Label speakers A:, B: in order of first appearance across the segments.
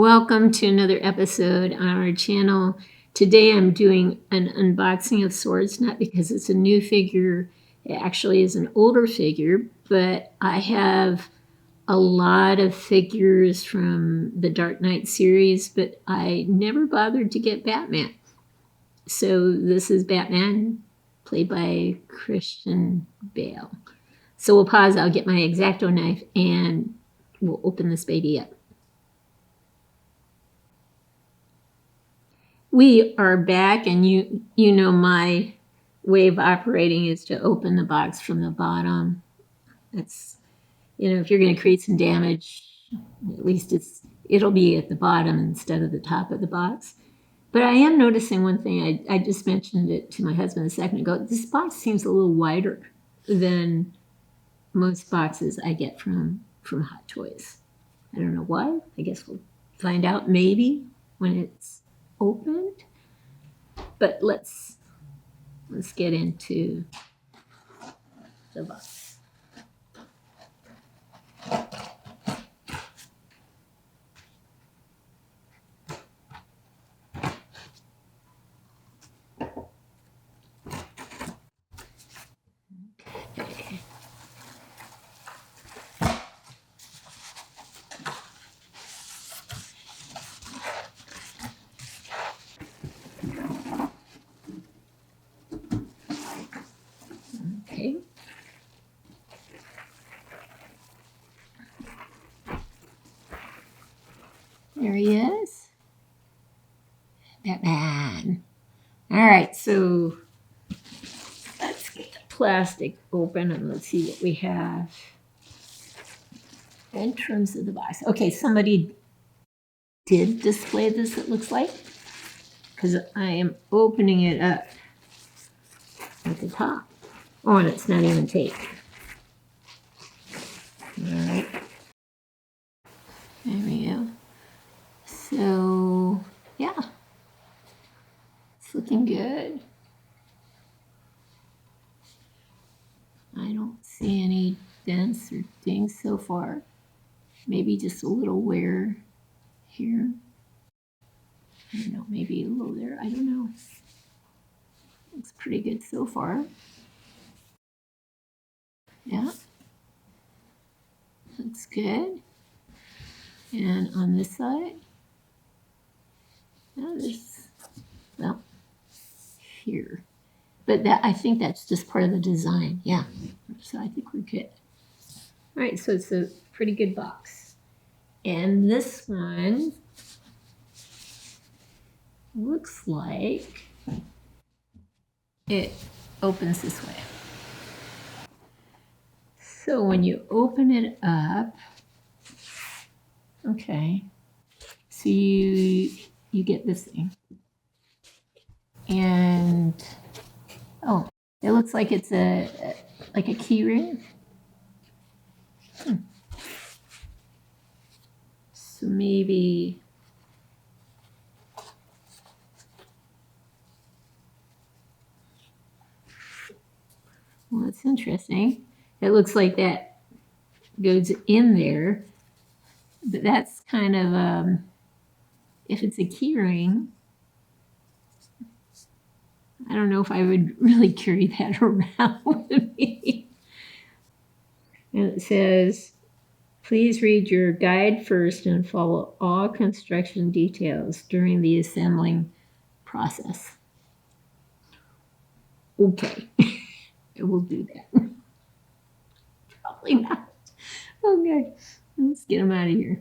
A: Welcome to another episode on our channel. Today I'm doing an unboxing of Swords, not because it's a new figure, it actually is an older figure, but I have a lot of figures from the Dark Knight series, but I never bothered to get Batman. So this is Batman, played by Christian Bale. So we'll pause, I'll get my X-Acto knife, and we'll open this baby up. We are back, and you know my way of operating is to open the box from the bottom. That's, if you're going to create some damage, at least it'll be at the bottom instead of the top of the box. But I am noticing one thing. I just mentioned it to my husband a second ago. This box seems a little wider than most boxes I get from Hot Toys. I don't know why. I guess we'll find out maybe when it's opened. But let's get into the box. Okay. Okay. There he is. Batman. All right, so let's get the plastic open and let's see what we have in terms of the box. Okay, somebody did display this, it looks like, because I am opening it up at the top. Oh, and it's not even taped. All right. There we go. So, yeah. It's looking good. I don't see any dents or dings so far. Maybe just a little wear here. I don't know, maybe a little there. I don't know. Looks pretty good so far. Yeah. Looks good. And on this side, there's, well, here. But that, I think that's just part of the design. Yeah. So I think we're good. All right, so it's a pretty good box. And this one looks like it opens this way. So when you open it up, okay, so you get this thing. And, oh, it looks like it's like a key ring. So maybe, well, that's interesting. It looks like that goes in there, but that's kind of, if it's a key ring, I don't know if I would really carry that around with me. And it says, please read your guide first and follow all construction details during the assembling process. Okay, I will do that. Probably not. Okay, let's get them out of here.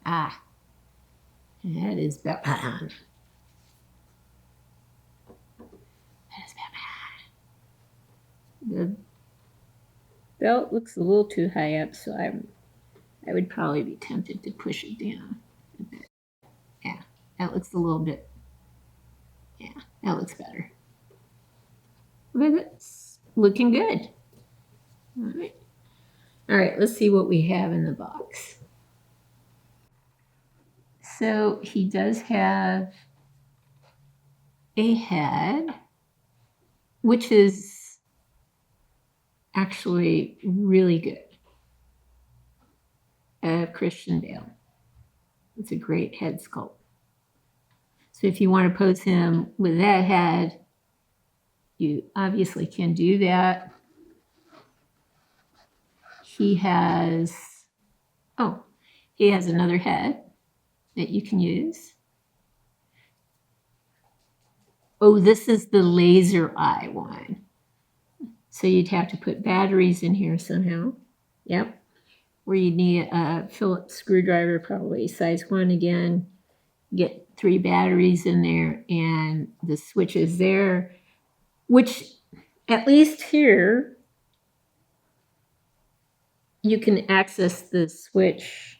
A: Ah, that is Batman. That is Batman. The belt looks a little too high up, so I would probably be tempted to push it down a bit. Yeah, that looks a little bit, yeah, that looks better. But it's looking good. All right, let's see what we have in the box. So he does have a head, which is actually really good. Christian Bale. It's a great head sculpt. So if you want to pose him with that head, you obviously can do that. He has another head that you can use. Oh, this is the laser eye one. So you'd have to put batteries in here somehow. Yep. Where you need a Phillips screwdriver, probably size 1 again. Get 3 batteries in there, and the switch is there, which at least here you can access the switch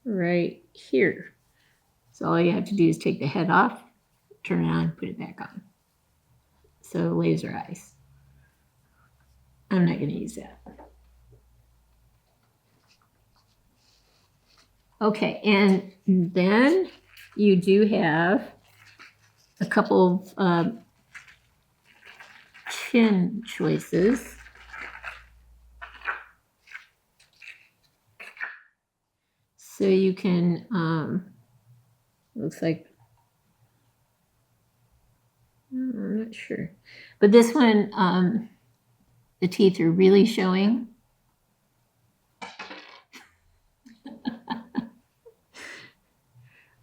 A: right here. So all you have to do is take the head off, turn it on, put it back on. So laser eyes. I'm not going to use that. Okay, and then you do have a couple of chin choices. So you can, looks like, I'm not sure. But this one, the teeth are really showing.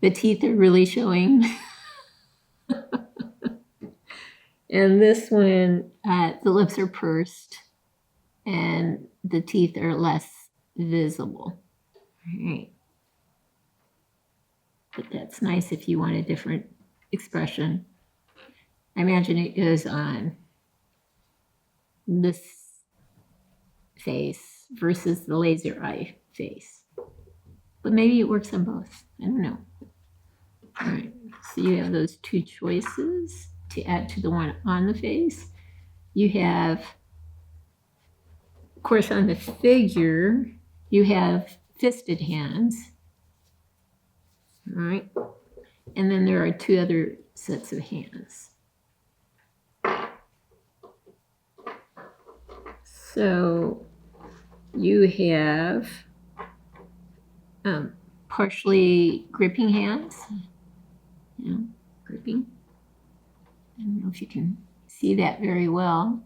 A: The teeth are really showing. And this one, the lips are pursed and the teeth are less visible. All right. But that's nice if you want a different expression. I imagine it goes on this face versus the laser eye face. But maybe it works on both. I don't know. All right, so you have those 2 choices to add to the one on the face. You have, of course, on the figure, you have fisted hands. All right. And then there are 2 other sets of hands. So you have partially gripping hands. Gripping. I don't know if you can see that very well.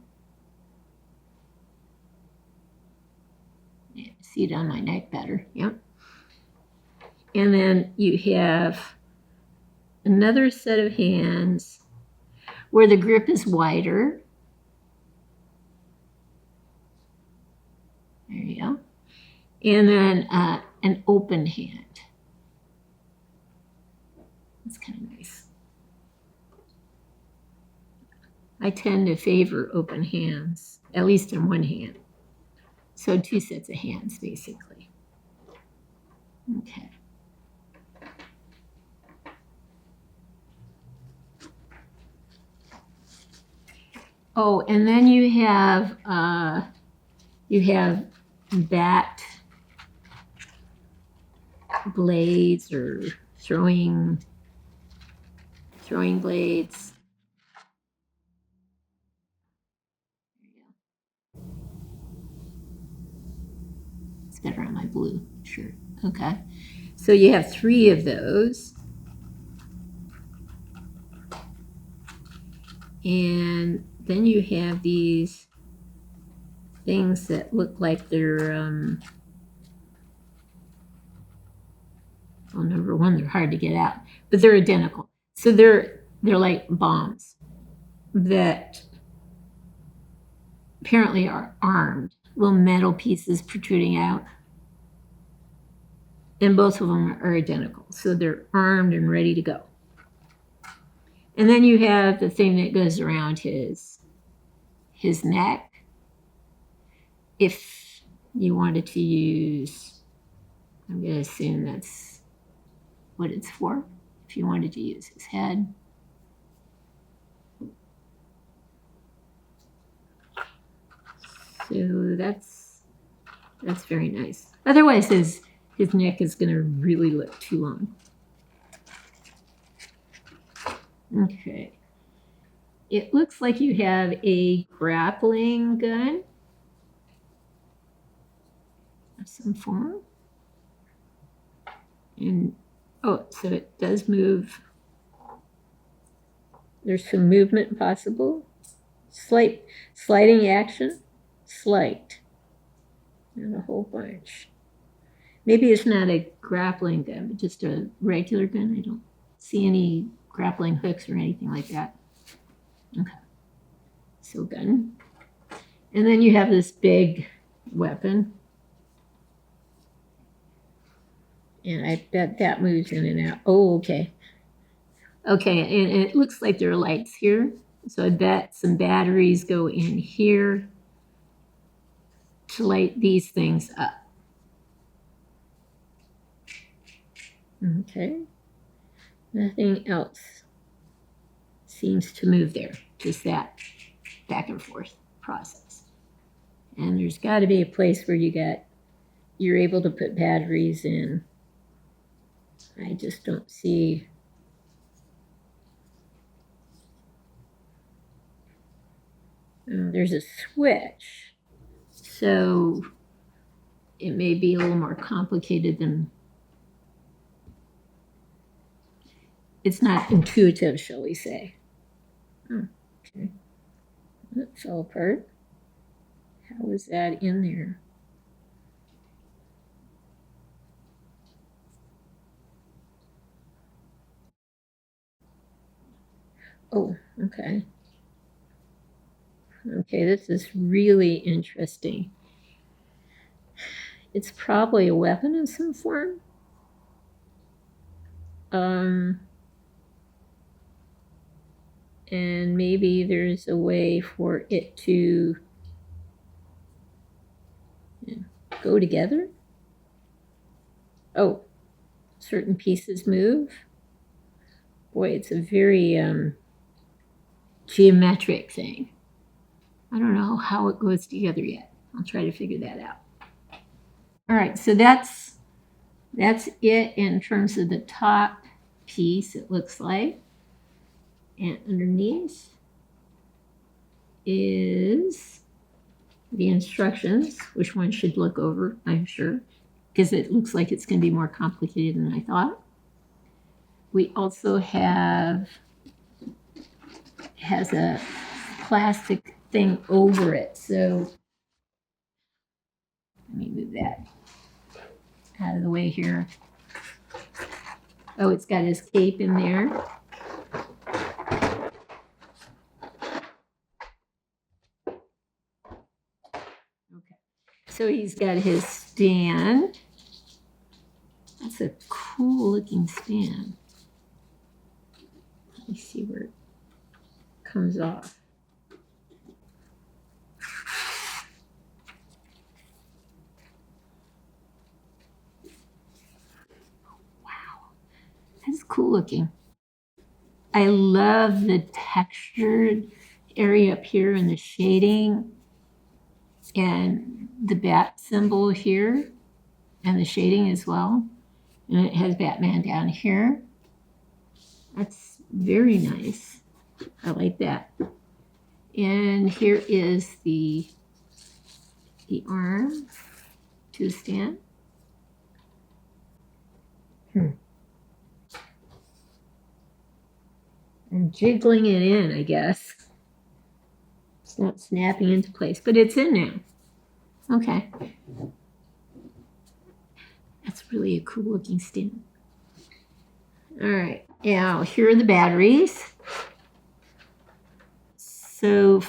A: Yeah, see it on my neck better. Yep. And then you have another set of hands where the grip is wider. There you go. And then an open hand. That's kind of nice. I tend to favor open hands, at least in one hand. So 2 sets of hands, basically. Okay. Oh, and then you have bat blades or throwing blades. There you go. It's better on my blue shirt. Okay. So you have 3 of those. And then you have these things that look like they're, well, number one, they're hard to get out, but they're identical. So they're like bombs that apparently are armed, little metal pieces protruding out. And both of them are identical. So they're armed and ready to go. And then you have the thing that goes around his neck. If you wanted to use, I'm going to assume that's what it's for. If you wanted to use his head. So that's very nice. Otherwise, his neck is going to really look too long. Okay. It looks like you have a grappling gun of some form. And oh, so it does move. There's some movement possible. Slight sliding action. Slight. And a whole bunch. Maybe it's not a grappling gun, but just a regular gun. I don't see any grappling hooks or anything like that. Okay. So gun. And then you have this big weapon. And I bet that moves in and out. Oh, okay. Okay, and it looks like there are lights here. So I bet some batteries go in here to light these things up. Okay. Nothing else seems to move there. Just that back and forth process. And there's got to be a place where you're able to put batteries in. I just don't see. There's a switch. So it may be a little more complicated than. It's not intuitive, shall we say. Oh, okay. That fell apart. How was that in there? Oh, okay. Okay, this is really interesting. It's probably a weapon of some form. And maybe there's a way for it to go together. Oh, certain pieces move. Boy, it's a very geometric thing. I don't know how it goes together yet. I'll try to figure that out. All right, so that's it in terms of the top piece, it looks like. And underneath is the instructions, which one should look over, I'm sure, because it looks like it's going to be more complicated than I thought. We also has a plastic thing over it. So let me move that out of the way here. Oh, it's got his cape in there. Okay. So he's got his stand. That's a cool looking stand. Let me see where it comes off. Wow, that's cool looking. I love the textured area up here and the shading and the bat symbol here and the shading as well. And it has Batman down here. That's very nice. I like that. And here is the arm to stand. I'm jiggling it in, I guess. It's not snapping into place, but it's in now. Okay. That's really a cool looking stand. All right, now here are the batteries. So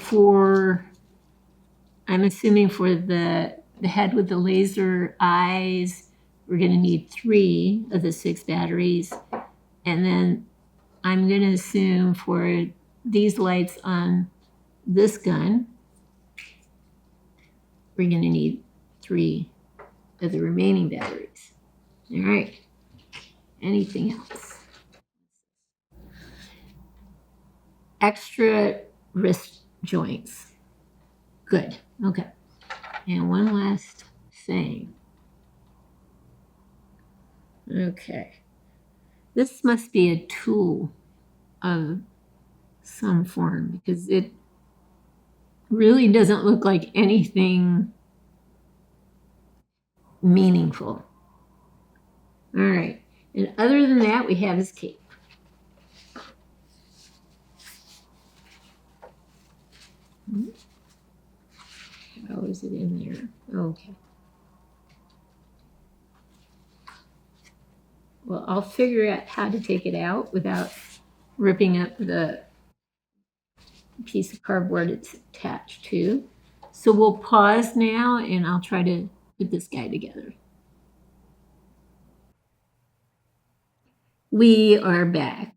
A: I'm assuming for the head with the laser eyes, we're going to need 3 of the 6 batteries. And then I'm going to assume for these lights on this gun, we're going to need 3 of the remaining batteries. All right. Anything else? Extra wrist joints. Good. Okay. And one last thing. Okay. This must be a tool of some form, because it really doesn't look like anything meaningful. All right. And other than that, we have his cape. How is it in there? Okay. Well, I'll figure out how to take it out without ripping up the piece of cardboard it's attached to. So we'll pause now and I'll try to put this guy together. We are back.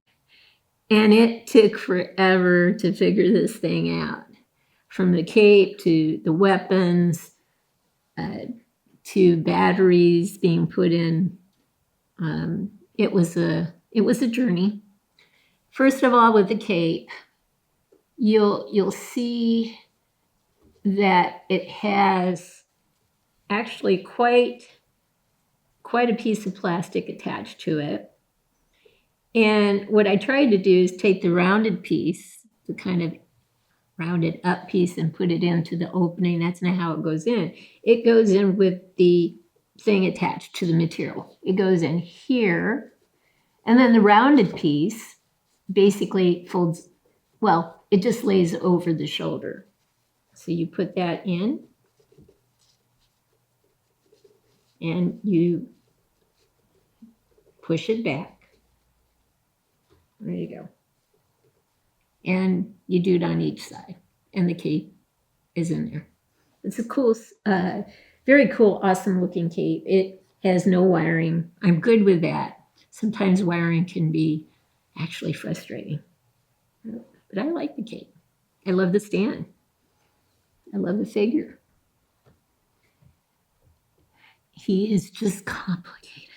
A: And it took forever to figure this thing out. From the cape to the weapons to batteries being put in. It was a journey. First of all, with the cape, you'll see that it has actually quite a piece of plastic attached to it. And what I tried to do is take the rounded piece, the kind of rounded up piece, and put it into the opening. That's not how it goes in. It goes in with the thing attached to the material. It goes in here, and then the rounded piece basically folds, well, it just lays over the shoulder. So you put that in, and you push it back. There you go. And you do it on each side, and the cape is in there. It's a cool, very cool, awesome looking cape. It has no wiring. I'm good with that. Sometimes wiring can be actually frustrating. But I like the cape. I love the stand. I love the figure. He is just complicated.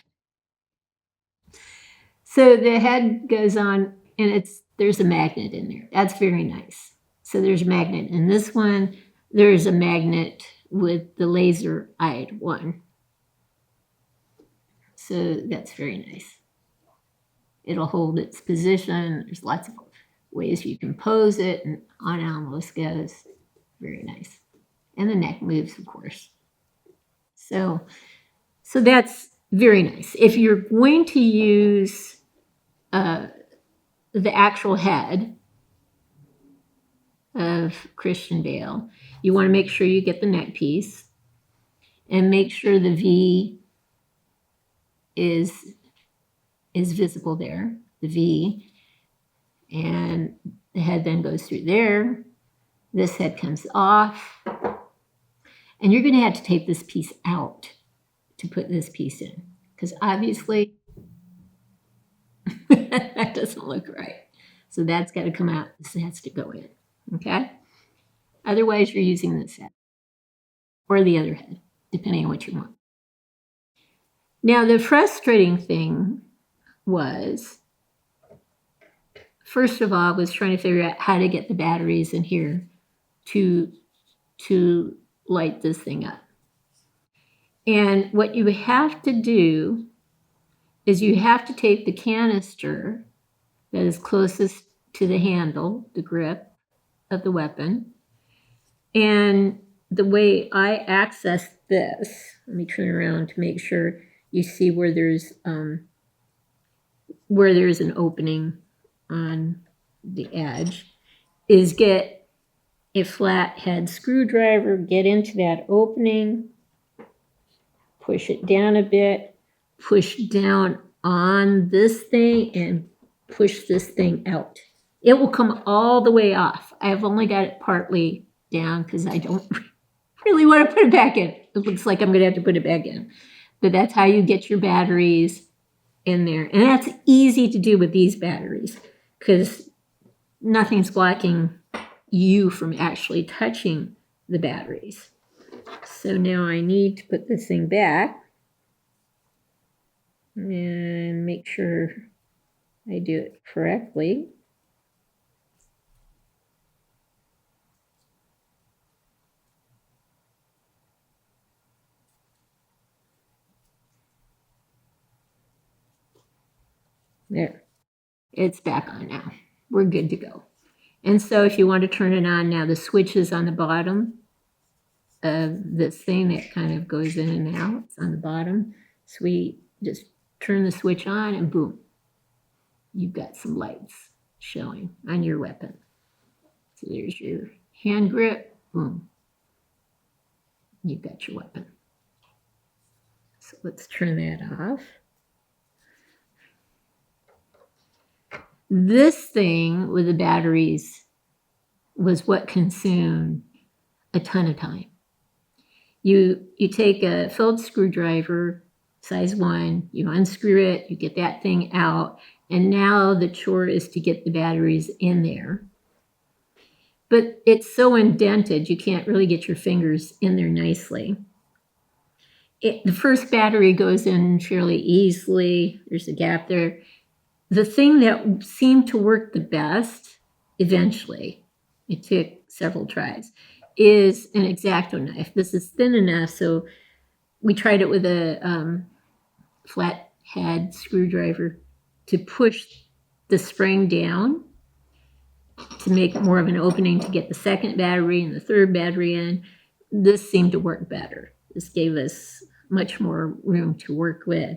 A: So the head goes on, and there's a magnet in there. That's very nice. So there's a magnet in this one. There's a magnet with the laser-eyed one. So that's very nice. It'll hold its position. There's lots of ways you can pose it, and on it almost goes. Very nice. And the neck moves, of course. So that's very nice. If you're going to use the actual head of Christian Bale, you want to make sure you get the neck piece and make sure the V is visible there, the V, and the head then goes through there. This head comes off, and you're going to have to take this piece out to put this piece in, because obviously that doesn't look right. So that's got to come out. This has to go in, okay? Otherwise, you're using this head or the other head, depending on what you want. Now, the frustrating thing was, first of all, was trying to figure out how to get the batteries in here to light this thing up. And what you have to do is you have to take the canister that is closest to the handle, the grip of the weapon. And the way I access this, let me turn around to make sure you see where there's an opening on the edge, is get a flathead screwdriver, get into that opening, push it down a bit, push down on this thing, and push this thing out. It will come all the way off. I've only got it partly down because I don't really want to put it back in. It looks like I'm going to have to put it back in. But that's how you get your batteries in there. And that's easy to do with these batteries because nothing's blocking you from actually touching the batteries. So now I need to put this thing back and make sure I do it correctly. There, it's back on now. We're good to go. And so if you want to turn it on now, the switch is on the bottom of this thing that kind of goes in and out. It's on the bottom. So we just turn the switch on and boom, you've got some lights showing on your weapon. So there's your hand grip, boom, you've got your weapon. So let's turn that off. This thing with the batteries was what consumed a ton of time. You take a Phillips screwdriver, size 1, you unscrew it, you get that thing out, and now the chore is to get the batteries in there. But it's so indented, you can't really get your fingers in there nicely. The first battery goes in fairly easily. There's a gap there. The thing that seemed to work the best, eventually, it took several tries, is an X-Acto knife. This is thin enough, so we tried it with a flat head screwdriver to push the spring down to make more of an opening to get the second battery and the third battery in. This seemed to work better. This gave us much more room to work with.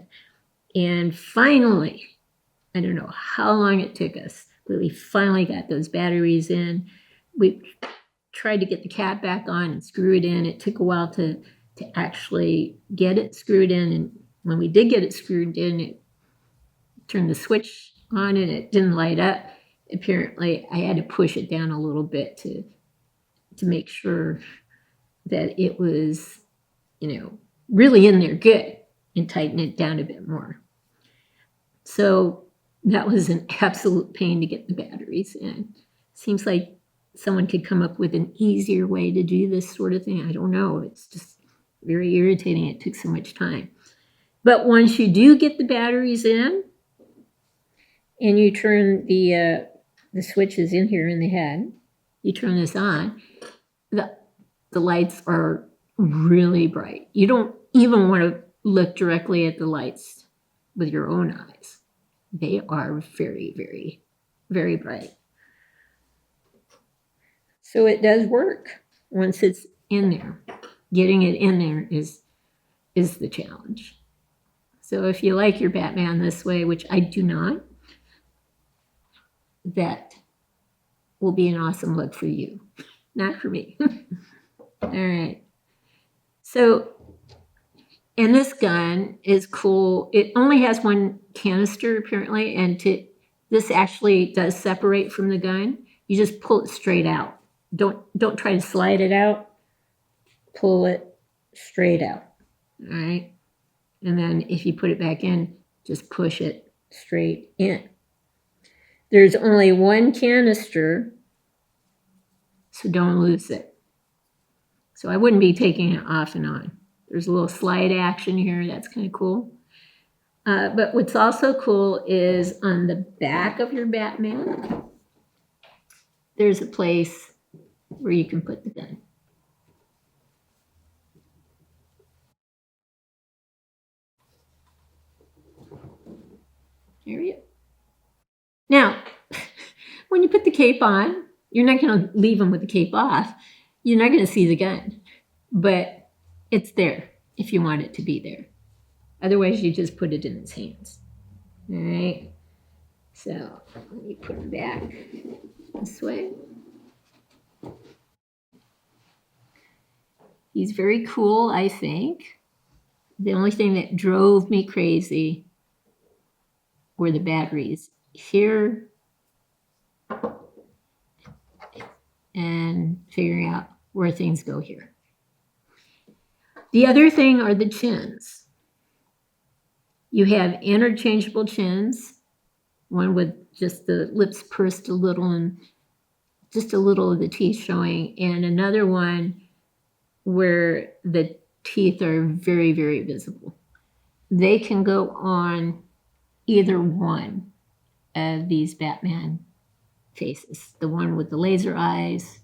A: And finally, I don't know how long it took us, but we finally got those batteries in. We tried to get the cap back on and screw it in. It took a while to actually get it screwed in. And when we did get it screwed in, it turned the switch on and it didn't light up. Apparently, I had to push it down a little bit to make sure that it was, really in there good, and tighten it down a bit more. So that was an absolute pain to get the batteries in. Seems like someone could come up with an easier way to do this sort of thing. I don't know. It's just very irritating. It took so much time. But once you do get the batteries in and you turn the switches in here in the head, you turn this on, the lights are really bright. You don't even want to look directly at the lights with your own eyes. They are very, very, very bright. So it does work once it's in there. Getting it in there is the challenge. So if you like your Batman this way, which I do not, that will be an awesome look for you, not for me. All right. So, and this gun is cool. It only has one canister apparently, and this actually does separate from the gun. You just pull it straight out. Don't try to slide it out. Pull it straight out. All right. And then if you put it back in, just push it straight in. There's only one canister, so don't lose it. So I wouldn't be taking it off and on. There's a little slide action here. That's kind of cool. But what's also cool is on the back of your Batman, there's a place where you can put the gun. There you go. Now, when you put the cape on, you're not going to leave him with the cape off. You're not going to see the gun, but it's there if you want it to be there. Otherwise, you just put it in his hands. All right. So let me put it back this way. He's very cool, I think. The only thing that drove me crazy were the batteries here and figuring out where things go here. The other thing are the chins. You have interchangeable chins, one with just the lips pursed a little and just a little of the teeth showing, and another one where the teeth are very, very visible. They can go on either one of these Batman faces, the one with the laser eyes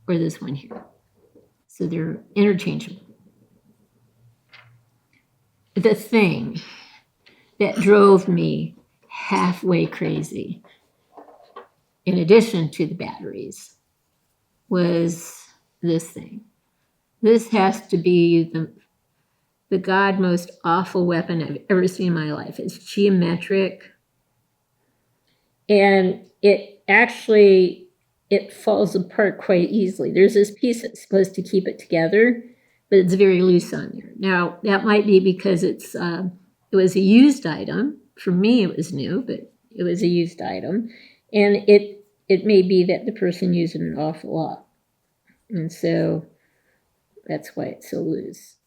A: or this one here. So they're interchangeable. The thing that drove me halfway crazy in addition to the batteries, was this thing. This has to be the god most awful weapon I've ever seen in my life. It's geometric, and it falls apart quite easily. There's this piece that's supposed to keep it together, but it's very loose on there. Now, that might be because it was a used item. For me, it was new, but it was a used item. And it may be that the person used it an awful lot. And so that's why it's so loose.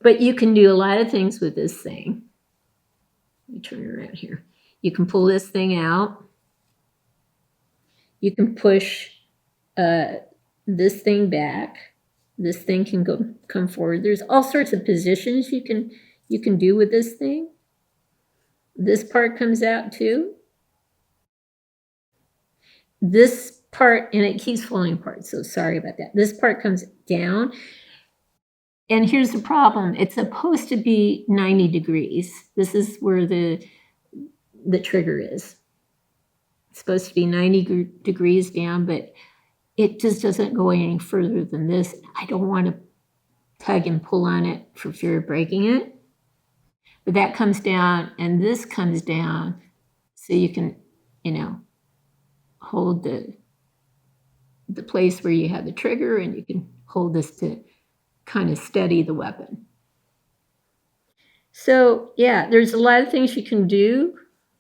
A: But you can do a lot of things with this thing. Let me turn it around here. You can pull this thing out. You can push this thing back. This thing can come forward. There's all sorts of positions you can do with this thing. This part comes out too. This part, and it keeps falling apart, so sorry about that. This part comes down. And here's the problem. It's supposed to be 90 degrees. This is where the trigger is. It's supposed to be 90 degrees down, but it just doesn't go any further than this. I don't want to tug and pull on it for fear of breaking it. But that comes down, and this comes down, so you can, hold the place where you have the trigger, and you can hold this to kind of steady the weapon. So yeah, there's a lot of things you can do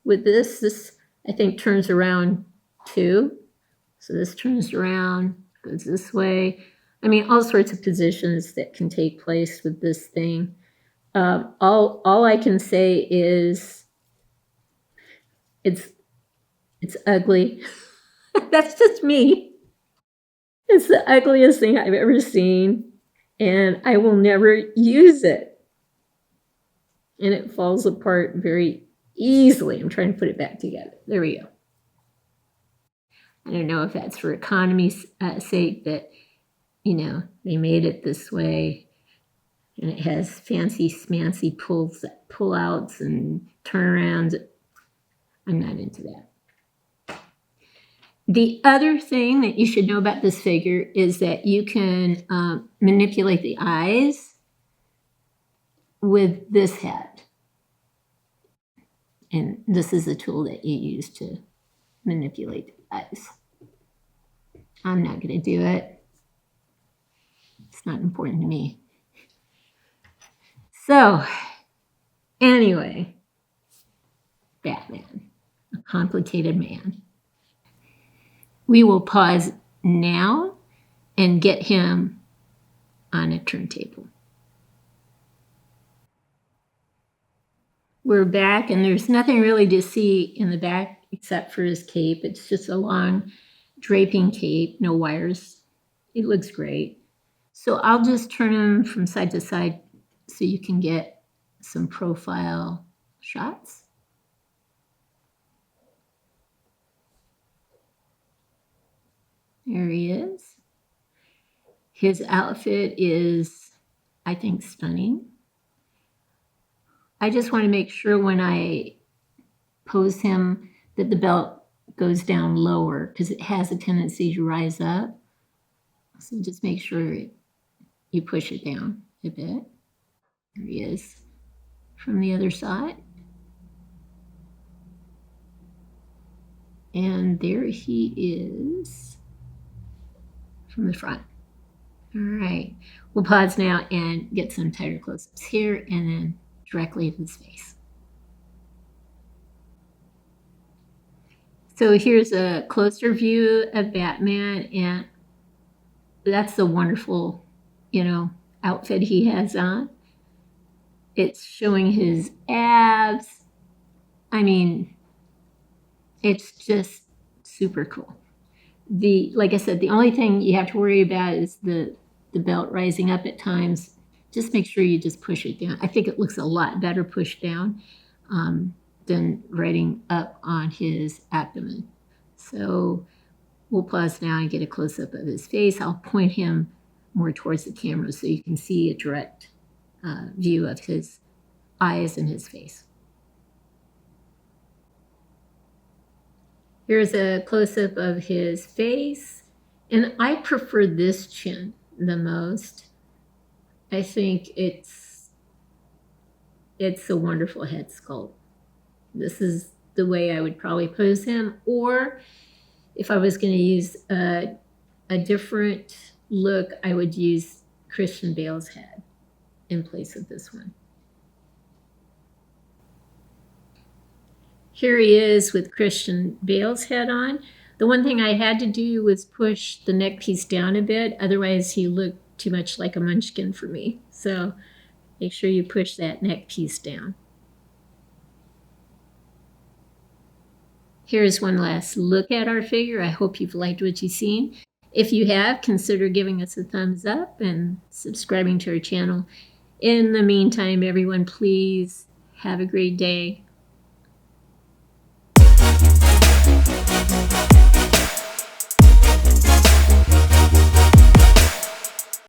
A: with this. This, I think, turns around too. So this turns around, goes this way. I mean, all sorts of positions that can take place with this thing. All I can say is it's ugly. That's just me. It's the ugliest thing I've ever seen, and I will never use it. And it falls apart very easily. I'm trying to put it back together. There we go. I don't know if that's for economy's sake that, they made it this way. And it has fancy smancy pull-outs and turnarounds. I'm not into that. The other thing that you should know about this figure is that you can manipulate the eyes with this head. And this is a tool that you use to manipulate the eyes. I'm not going to do it. It's not important to me. So, anyway, Batman, a complicated man. We will pause now and get him on a turntable. We're back, and there's nothing really to see in the back except for his cape. It's just a long draping cape, no wires. It looks great. So I'll just turn him from side to side so you can get some profile shots. There he is. His outfit is, I think, stunning. I just want to make sure when I pose him that the belt goes down lower because it has a tendency to rise up. So just make sure you push it down a bit. There he is from the other side. And there he is from the front. All right. We'll pause now and get some tighter close-ups here and then directly to his face. So here's a closer view of Batman, and that's the wonderful, outfit he has on. It's showing his abs. I mean, it's just super cool. Like I said, the only thing you have to worry about is the belt rising up at times. Just make sure you just push it down. I think it looks a lot better pushed down than riding up on his abdomen. So we'll pause now and get a close-up of his face. I'll point him more towards the camera so you can see a direct view of his eyes and his face. Here's a close-up of his face. And I prefer this chin the most. I think it's a wonderful head sculpt. This is the way I would probably pose him. Or if I was going to use a different look, I would use Christian Bale's head in place of this one. Here he is with Christian Bale's head on. The one thing I had to do was push the neck piece down a bit. Otherwise, he looked too much like a munchkin for me. So make sure you push that neck piece down. Here's one last look at our figure. I hope you've liked what you've seen. If you have, consider giving us a thumbs up and subscribing to our channel. In the meantime, everyone, please have a great day.